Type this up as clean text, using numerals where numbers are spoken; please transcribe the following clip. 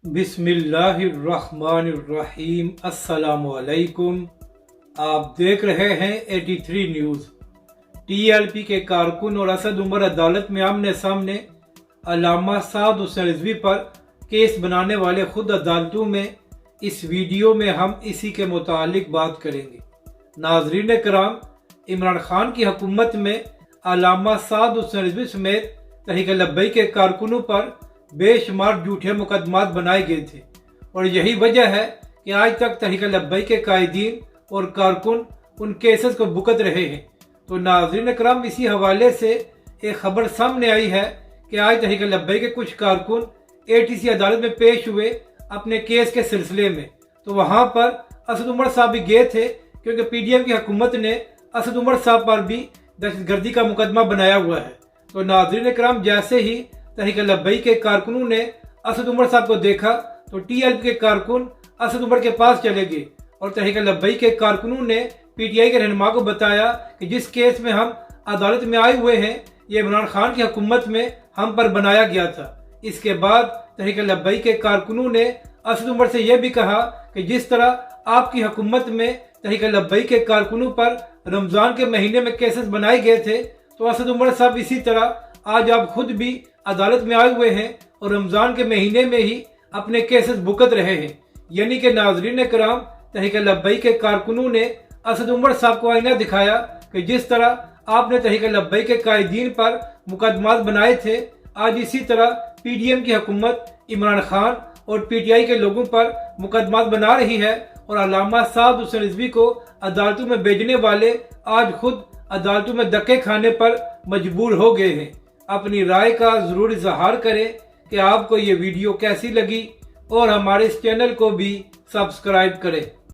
बिस्मिल्लाहिर्रहमानिर्रहीम। अस्सलामुअलैकुम। आप देख रहे हैं 83 न्यूज़। टीएलपी के कारकुन और असद उमर अदालत में आमने सामने। अल्लामा साद हुसैन रिजवी पर केस बनाने वाले खुद अदालतों में। इस वीडियो में हम इसी के मुतालिक बात करेंगे। नाजरीन कराम, इमरान खान की हुकूमत में अल्लामा साद हुसैन रिजवी समेत तहरीक लब्बैक के कारकुनों पर बेशुमार झूठे मुकदमात बनाए गए थे और यही वजह है कि आज तक तहरीक लब्बैक के कायदीन और कारकुन उन केसेस को भुगत रहे हैं। तो नाज़रीन कराम, इसी हवाले से एक खबर सामने आई है कि आज तहरीक लब्बैक के कुछ कारकुन एटीसी अदालत में पेश हुए अपने केस के सिलसिले में। तो वहाँ पर असद उमर साहब भी गए थे क्योंकि पीडीएम की हुकूमत ने असद उमर साहब पर भी दहशतगर्दी का मुकदमा बनाया हुआ है। तो नाज़रीन कराम, जैसे ही तहरीक लब्बैक के कारकुनों ने असद उमर साहब को देखा तो टीएलपी के कारकुन असद उमर के पास चले गए और तहरीक लब्बैक के कारकुनों ने पीटीआई के रहनुमा को बताया कि जिस केस में हम अदालत में आए हुए हैं ये इमरान खान की हुकूमत में हम पर बनाया गया था। इसके बाद तहरीक लब्बैक के कारकुनों ने असद उमर से यह भी कहा कि जिस तरह आपकी हुकूमत में तहरीक लब्बैक के कारकुनों पर रमज़ान के महीने में केसेस बनाए गए थे, तो असद उमर साहब इसी तरह आज आप खुद भी अदालत में आए हुए हैं और रमज़ान के महीने में ही अपने केसेस भुगत रहे हैं। यानी कि नाजरीन कराम, तहरीक लब्बैक के कारकुनों ने असद उमर साहब को आईना दिखाया कि जिस तरह आपने तहरीक लब्बैक के कायदीन पर मुकदमात बनाए थे, आज इसी तरह पीडीएम की हुकूमत इमरान खान और पीटीआई के लोगों पर मुकदमात बना रही है और अल्लामा साद हुसैन रिजवी को अदालतों में भेजने वाले आज खुद अदालतों में धक्के खाने पर मजबूर हो गए हैं। अपनी राय का जरूर इजहार करें कि आपको ये वीडियो कैसी लगी और हमारे इस चैनल को भी सब्सक्राइब करें।